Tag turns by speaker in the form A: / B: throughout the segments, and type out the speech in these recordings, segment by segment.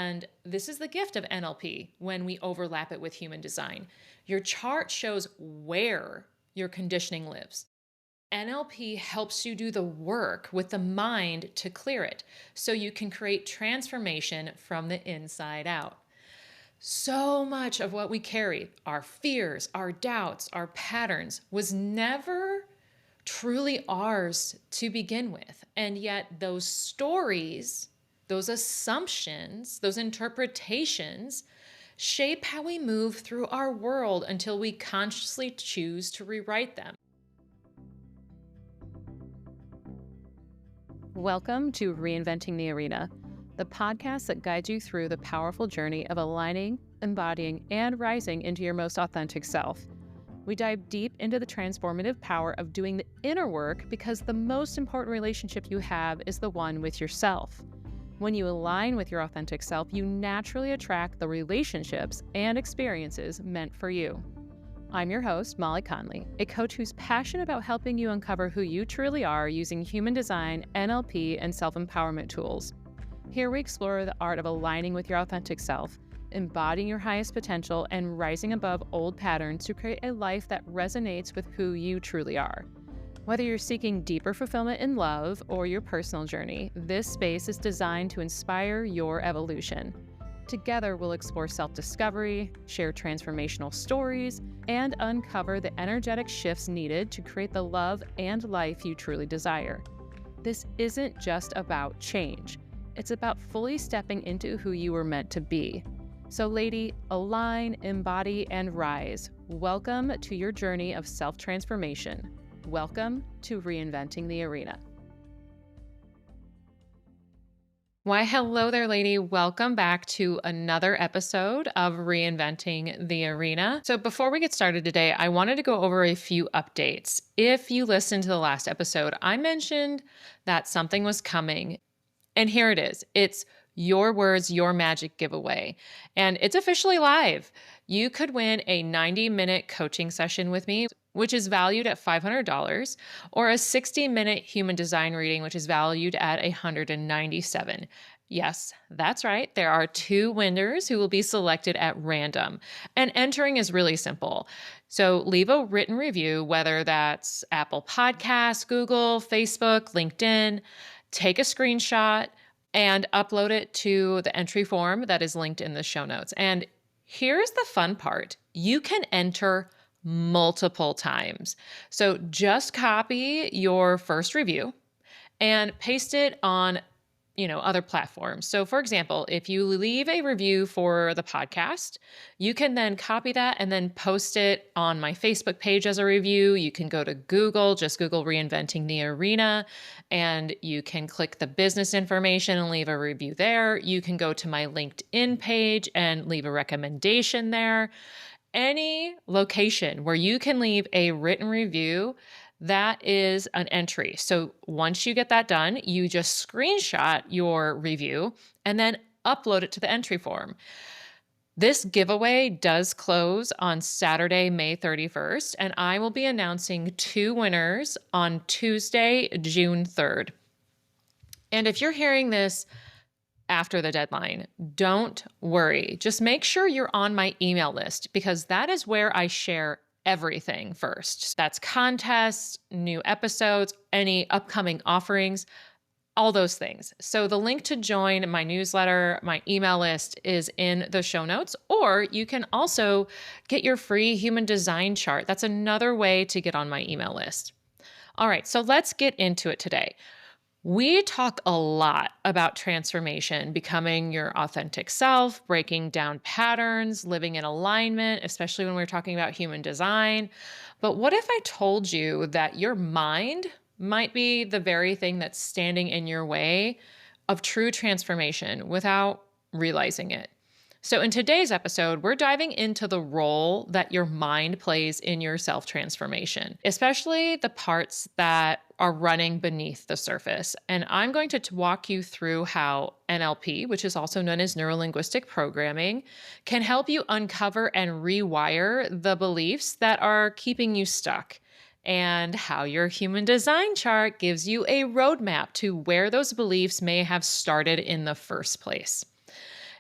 A: And this is the gift of NLP when we overlap it with human design. Your chart shows where your conditioning lives. NLP helps you do the work with the mind to clear it so you can create transformation from the inside out. So much of what we carry, our fears, our doubts, our patterns, was never truly ours to begin with. And yet those stories, those assumptions, those interpretations shape how we move through our world until we consciously choose to rewrite them.
B: Welcome to Reinventing the Arena, the podcast that guides you through the powerful journey of aligning, embodying, and rising into your most authentic self. We dive deep into the transformative power of doing the inner work because the most important relationship you have is the one with yourself. When you align with your authentic self, you naturally attract the relationships and experiences meant for you. I'm your host, Molly Conley, a coach who's passionate about helping you uncover who you truly are using human design, NLP, and self-empowerment tools. Here we explore the art of aligning with your authentic self, embodying your highest potential, and rising above old patterns to create a life that resonates with who you truly are. Whether you're seeking deeper fulfillment in love or your personal journey, this space is designed to inspire your evolution. Together, we'll explore self-discovery, share transformational stories, and uncover the energetic shifts needed to create the love and life you truly desire. This isn't just about change. It's about fully stepping into who you were meant to be. So, lady, align, embody, and rise. Welcome to your journey of self-transformation. Welcome to Reinventing the Arena.
A: Why, hello there, lady. Welcome back to another episode of Reinventing the Arena. So before we get started today, I wanted to go over a few updates. If you listened to the last episode, I mentioned that something was coming, and here it is. It's Your Words, Your Magic giveaway, and it's officially live. You could win a 90-minute coaching session with me, which is valued at $500, or a 60-minute human design reading, which is valued at $197. Yes, that's right. There are two winners who will be selected at random, and entering is really simple. So leave a written review, whether that's Apple Podcasts, Google, Facebook, LinkedIn. Take a screenshot and upload it to the entry form that is linked in the show notes. And here's the fun part. You can enter multiple times. So just copy your first review and paste it on, other platforms. So for example, if you leave a review for the podcast, you can then copy that and then post it on my Facebook page as a review. You can go to Google, just Google Reinventing the Arena, and you can click the business information and leave a review there. You can go to my LinkedIn page and leave a recommendation there. Any location where you can leave a written review, that is an entry. So once you get that done, you just screenshot your review and then upload it to the entry form. This giveaway does close on Saturday, May 31st, and I will be announcing two winners on Tuesday, June 3rd. And if you're hearing this after the deadline, don't worry. Just make sure you're on my email list because that is where I share everything first. That's contests, new episodes, any upcoming offerings, all those things. So the link to join my newsletter, my email list is in the show notes, or you can also get your free human design chart. That's another way to get on my email list. All right, so let's get into it today. We talk a lot about transformation, becoming your authentic self, breaking down patterns, living in alignment, especially when we're talking about human design. But what if I told you that your mind might be the very thing that's standing in your way of true transformation without realizing it? So in today's episode, we're diving into the role that your mind plays in your self-transformation, especially the parts that are running beneath the surface. And I'm going to walk you through how NLP, which is also known as Neuro-Linguistic Programming, can help you uncover and rewire the beliefs that are keeping you stuck, and how your human design chart gives you a roadmap to where those beliefs may have started in the first place.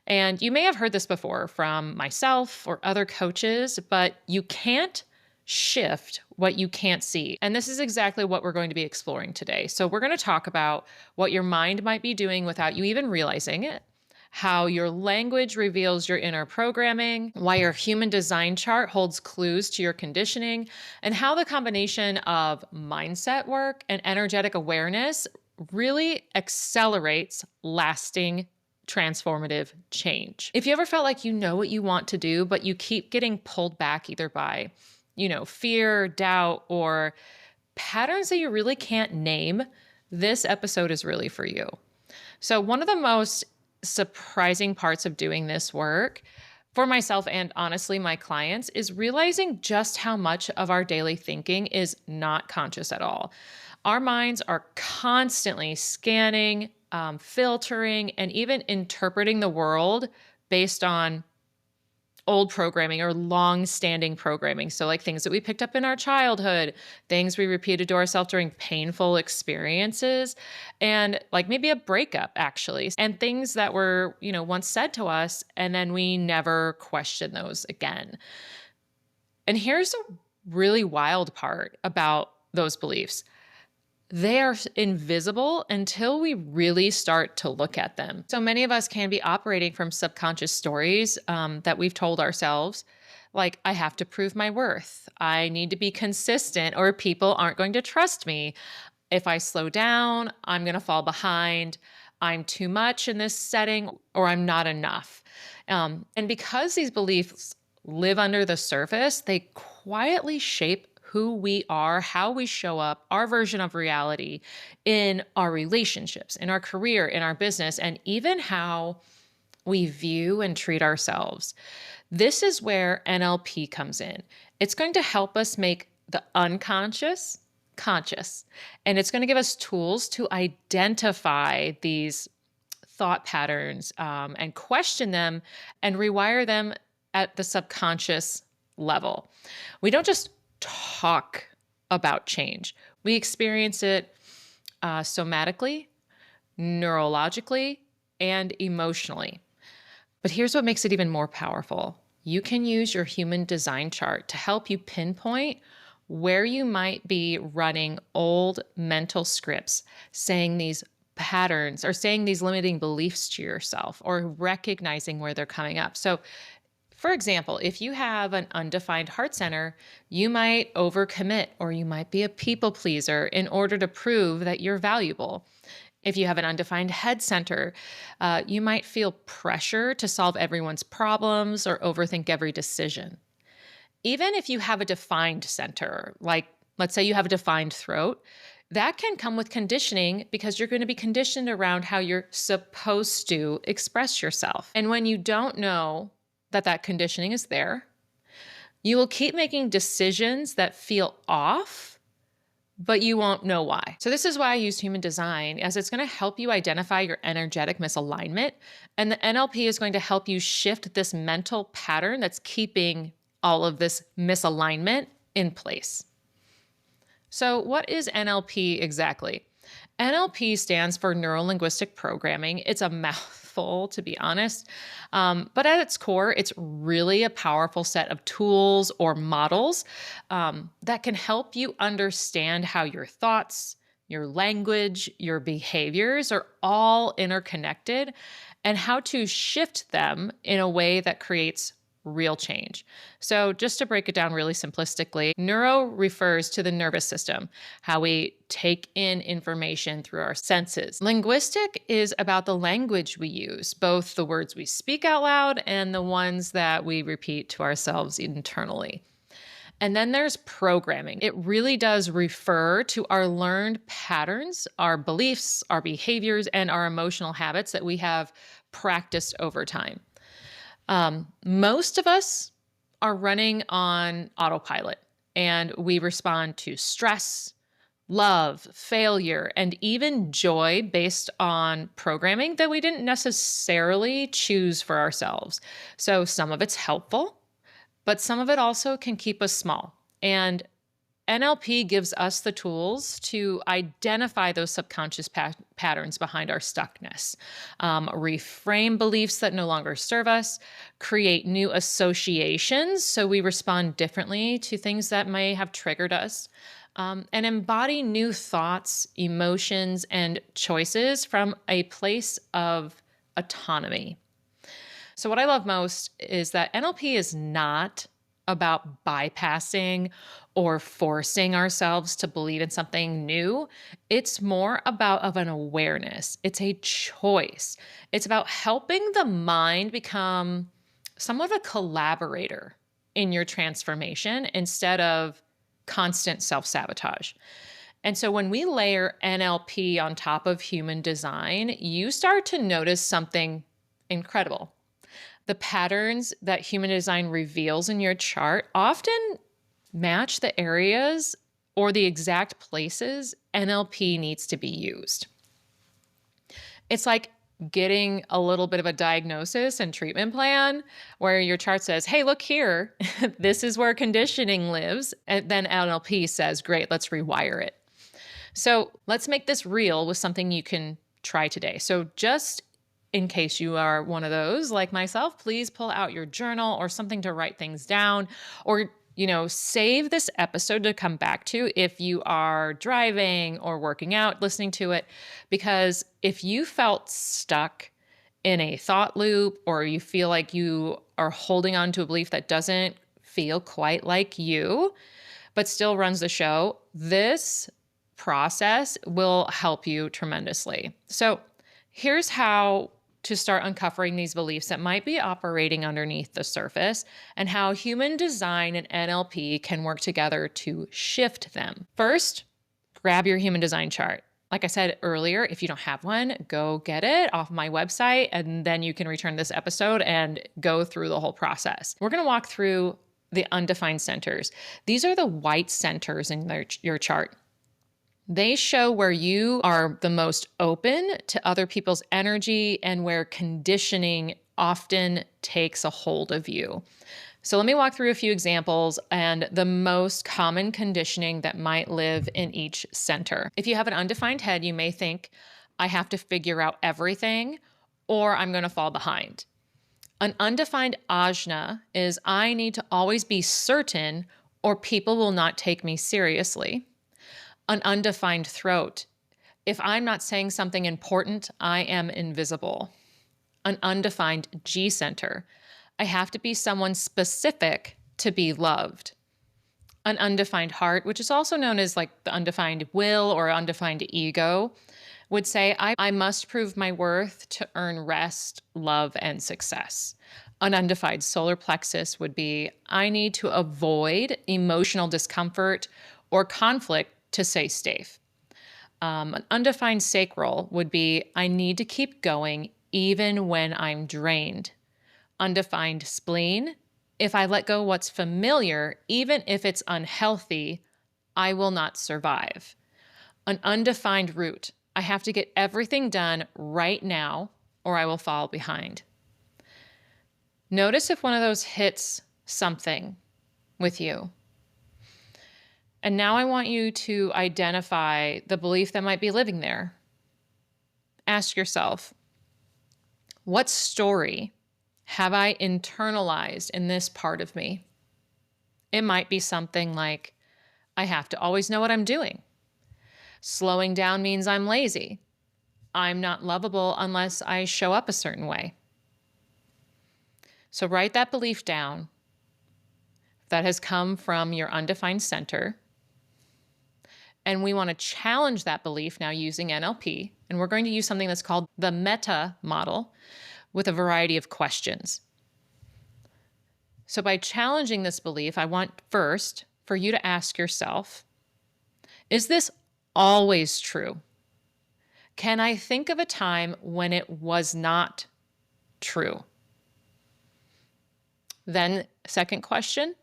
A: And you may have heard this before from myself or other coaches, but you can't shift what you can't see. And this is exactly what we're going to be exploring today. So, we're going to talk about what your mind might be doing without you even realizing it, how your language reveals your inner programming, why your human design chart holds clues to your conditioning, and how the combination of mindset work and energetic awareness really accelerates lasting transformative change. If you ever felt like you know what you want to do, but you keep getting pulled back either by, fear, doubt, or patterns that you really can't name, this episode is really for you. So, one of the most surprising parts of doing this work for myself and honestly my clients is realizing just how much of our daily thinking is not conscious at all. Our minds are constantly scanning, filtering, and even interpreting the world based on old programming or long-standing programming. So like things that we picked up in our childhood, things we repeated to ourselves during painful experiences, and like maybe a breakup actually, and things that were, once said to us and then we never question those again. And here's a really wild part about those beliefs. They are invisible until we really start to look at them. So many of us can be operating from subconscious stories that we've told ourselves, like, I have to prove my worth. I need to be consistent or people aren't going to trust me. If I slow down, I'm going to fall behind. I'm too much in this setting or I'm not enough. And because these beliefs live under the surface, they quietly shape who we are, how we show up, our version of reality in our relationships, in our career, in our business, and even how we view and treat ourselves. This is where NLP comes in. It's going to help us make the unconscious conscious, and it's going to give us tools to identify these thought patterns and question them and rewire them at the subconscious level. We don't just talk about change. We experience it somatically, neurologically, and emotionally. But here's what makes it even more powerful. You can use your human design chart to help you pinpoint where you might be running old mental scripts, saying these patterns or saying these limiting beliefs to yourself or recognizing where they're coming up. So for example, if you have an undefined heart center, you might overcommit or you might be a people pleaser in order to prove that you're valuable. If you have an undefined head center, you might feel pressure to solve everyone's problems or overthink every decision. Even if you have a defined center, like let's say you have a defined throat, that can come with conditioning because you're going to be conditioned around how you're supposed to express yourself. And when you don't know that conditioning is there, you will keep making decisions that feel off, but you won't know why. So this is why I use human design, as it's going to help you identify your energetic misalignment. And the NLP is going to help you shift this mental pattern that's keeping all of this misalignment in place. So what is NLP exactly? NLP stands for Neuro-Linguistic Programming. It's a mouthful, to be honest. But at its core, it's really a powerful set of tools or models that can help you understand how your thoughts, your language, your behaviors are all interconnected and how to shift them in a way that creates real change. So just to break it down really simplistically, neuro refers to the nervous system, how we take in information through our senses. Linguistic is about the language we use, both the words we speak out loud and the ones that we repeat to ourselves internally. And then there's programming. It really does refer to our learned patterns, our beliefs, our behaviors, and our emotional habits that we have practiced over time. Most of us are running on autopilot and we respond to stress, love, failure, and even joy based on programming that we didn't necessarily choose for ourselves. So some of it's helpful, but some of it also can keep us small. And NLP gives us the tools to identify those subconscious patterns behind our stuckness, reframe beliefs that no longer serve us, create new associations so we respond differently to things that may have triggered us, and embody new thoughts, emotions, and choices from a place of autonomy. So, what I love most is that NLP is not about bypassing or forcing ourselves to believe in something new. It's more about of an awareness. It's a choice. It's about helping the mind become somewhat of a collaborator in your transformation instead of constant self-sabotage. And so when we layer NLP on top of human design, you start to notice something incredible. The patterns that human design reveals in your chart often match the areas or the exact places NLP needs to be used. It's like getting a little bit of a diagnosis and treatment plan where your chart says, hey, look here, this is where conditioning lives. And then NLP says, great, let's rewire it. So let's make this real with something you can try today. So just in case you are one of those like myself, please pull out your journal or something to write things down, or save this episode to come back to if you are driving or working out, listening to it. Because if you felt stuck in a thought loop, or you feel like you are holding on to a belief that doesn't feel quite like you, but still runs the show, this process will help you tremendously. So here's how to start uncovering these beliefs that might be operating underneath the surface, and how human design and NLP can work together to shift them. First, grab your human design chart. Like I said earlier, if you don't have one, go get it off my website, and then you can return this episode and go through the whole process. We're going to walk through the undefined centers. These are the white centers in your chart. They show where you are the most open to other people's energy and where conditioning often takes a hold of you. So let me walk through a few examples and the most common conditioning that might live in each center. If you have an undefined head, you may think, I have to figure out everything or I'm going to fall behind. An undefined ajna is I need to always be certain or people will not take me seriously. An undefined throat. If I'm not saying something important, I am invisible. An undefined G center. I have to be someone specific to be loved. An undefined heart, which is also known as like the undefined will or undefined ego, would say, I must prove my worth to earn rest, love, and success. An undefined solar plexus would be, I need to avoid emotional discomfort or conflict to stay safe. An undefined sacral would be, I need to keep going even when I'm drained. Undefined spleen, if I let go what's familiar, even if it's unhealthy, I will not survive. An undefined root, I have to get everything done right now or I will fall behind. Notice if one of those hits something with you. And now I want you to identify the belief that might be living there. Ask yourself, what story have I internalized in this part of me? It might be something like, I have to always know what I'm doing. Slowing down means I'm lazy. I'm not lovable unless I show up a certain way. So write that belief down that has come from your undefined center. And we want to challenge that belief now using NLP. And we're going to use something that's called the meta model with a variety of questions. So by challenging this belief, I want first for you to ask yourself, is this always true? Can I think of a time when it was not true? Then, second question,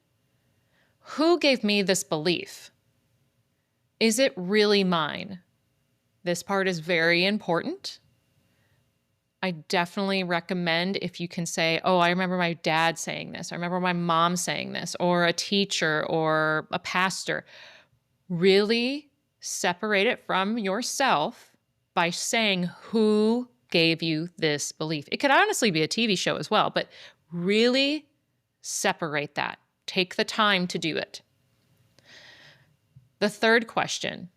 A: who gave me this belief? Is it really mine? This part is very important. I definitely recommend if you can say, oh, I remember my dad saying this. I remember my mom saying this, or a teacher or a pastor. Really separate it from yourself by saying who gave you this belief. It could honestly be a TV show as well, but really separate that. Take the time to do it. The third question,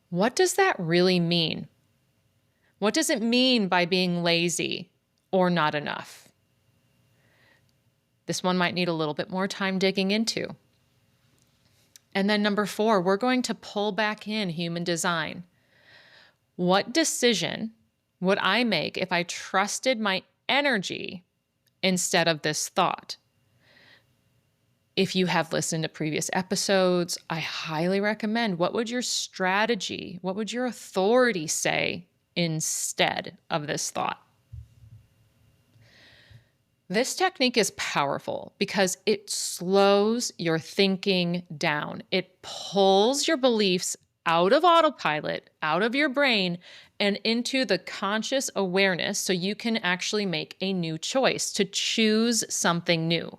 A: what does that really mean? What does it mean by being lazy or not enough? This one might need a little bit more time digging into. And then number 4, we're going to pull back in human design. What decision would I make if I trusted my energy instead of this thought? If you have listened to previous episodes, I highly recommend, what would your strategy, what would your authority say instead of this thought? This technique is powerful because it slows your thinking down. It pulls your beliefs out of autopilot, out of your brain, and into the conscious awareness so you can actually make a new choice to choose something new.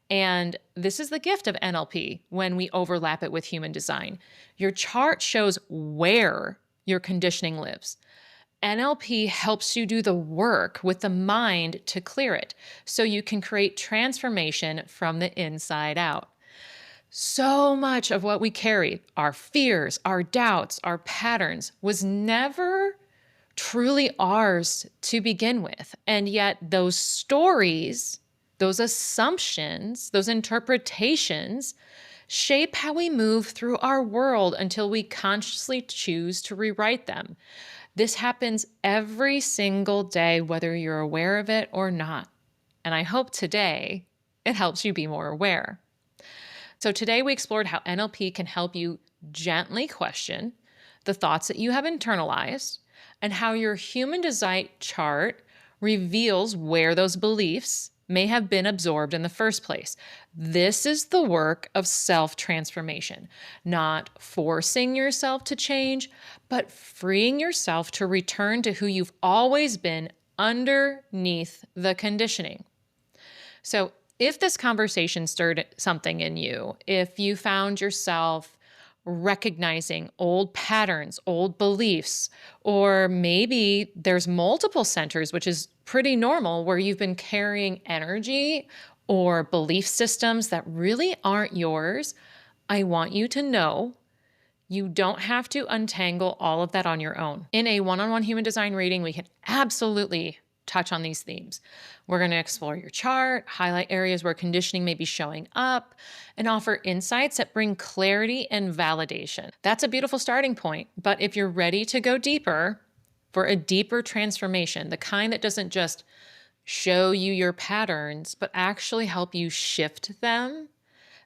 A: And this is the gift of NLP when we overlap it with human design. Your chart shows where your conditioning lives. NLP helps you do the work with the mind to clear it so you can create transformation from the inside out. So much of what we carry, our fears, our doubts, our patterns, was never truly ours to begin with. And yet those stories, those assumptions, those interpretations shape how we move through our world until we consciously choose to rewrite them. This happens every single day, whether you're aware of it or not. And I hope today it helps you be more aware. So today we explored how NLP can help you gently question the thoughts that you have internalized and how your human design chart reveals where those beliefs may have been absorbed in the first place. This is the work of self-transformation, not forcing yourself to change, but freeing yourself to return to who you've always been underneath the conditioning. So if this conversation stirred something in you, if you found yourself recognizing old patterns, old beliefs, or maybe there's multiple centers, which is pretty normal, where you've been carrying energy or belief systems that really aren't yours, I want you to know you don't have to untangle all of that on your own. In a one-on-one human design reading, we can absolutely touch on these themes. We're going to explore your chart, highlight areas where conditioning may be showing up, and offer insights that bring clarity and validation. That's a beautiful starting point, but if you're ready to go deeper for a deeper transformation, the kind that doesn't just show you your patterns, but actually help you shift them,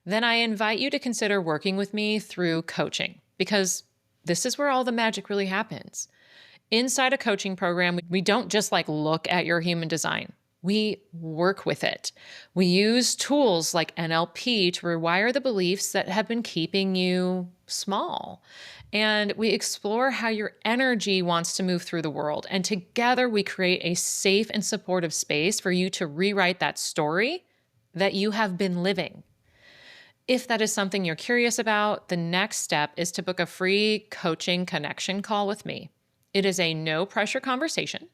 A: then I invite you to consider working with me through coaching, because this is where all the magic really happens. Inside a coaching program, we don't just look at your human design. We work with it. We use tools like NLP to rewire the beliefs that have been keeping you small. And we explore how your energy wants to move through the world. And together we create a safe and supportive space for you to rewrite that story that you have been living. If that is something you're curious about, the next step is to book a free coaching connection call with me. It is a no pressure conversation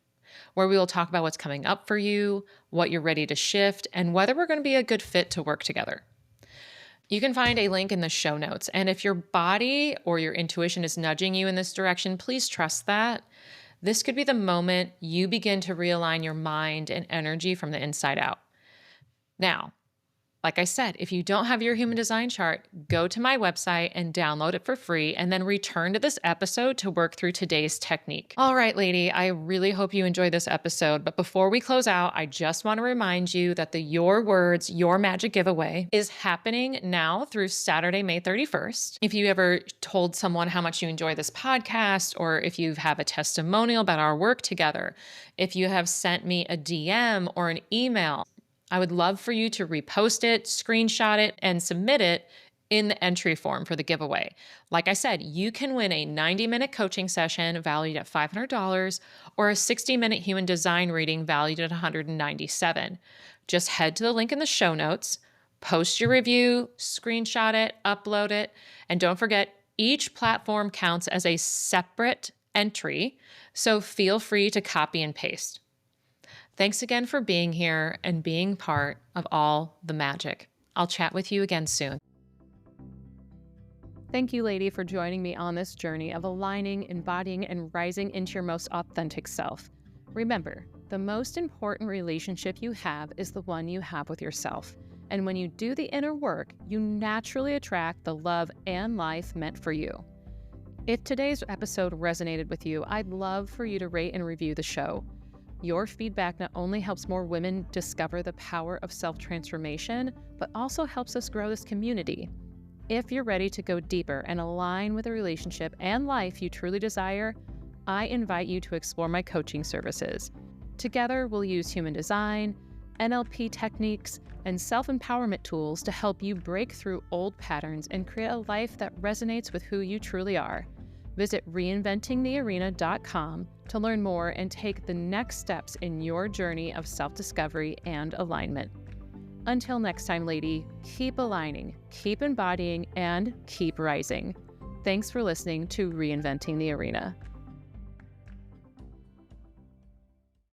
A: where we will talk about what's coming up for you, what you're ready to shift, and whether we're going to be a good fit to work together. You can find a link in the show notes. And if your body or your intuition is nudging you in this direction, please trust that. This could be the moment you begin to realign your mind and energy from the inside out. Now, like I said, if you don't have your human design chart, go to my website and download it for free, and then return to this episode to work through today's technique. All right, lady, I really hope you enjoyed this episode. But before we close out, I just want to remind you that the Your Words, Your Magic giveaway is happening now through Saturday, May 31st. If you ever told someone how much you enjoy this podcast, or if you have a testimonial about our work together, if you have sent me a DM or an email, I would love for you to repost it, screenshot it, and submit it in the entry form for the giveaway. Like I said, you can win a 90-minute coaching session valued at $500 or a 60-minute human design reading valued at $197. Just head to the link in the show notes, post your review, screenshot it, upload it, and don't forget, each platform counts as a separate entry, so feel free to copy and paste. Thanks again for being here and being part of all the magic. I'll chat with you again soon.
B: Thank you, lady, for joining me on this journey of aligning, embodying, and rising into your most authentic self. Remember, the most important relationship you have is the one you have with yourself. And when you do the inner work, you naturally attract the love and life meant for you. If today's episode resonated with you, I'd love for you to rate and review the show. Your feedback not only helps more women discover the power of self-transformation, but also helps us grow this community. If you're ready to go deeper and align with a relationship and life you truly desire, I invite you to explore my coaching services. Together, we'll use human design, NLP techniques, and self-empowerment tools to help you break through old patterns and create a life that resonates with who you truly are. Visit reinventingthearena.com to learn more and take the next steps in your journey of self-discovery and alignment. Until next time, lady, keep aligning, keep embodying, and keep rising. Thanks for listening to Reinventing the Arena.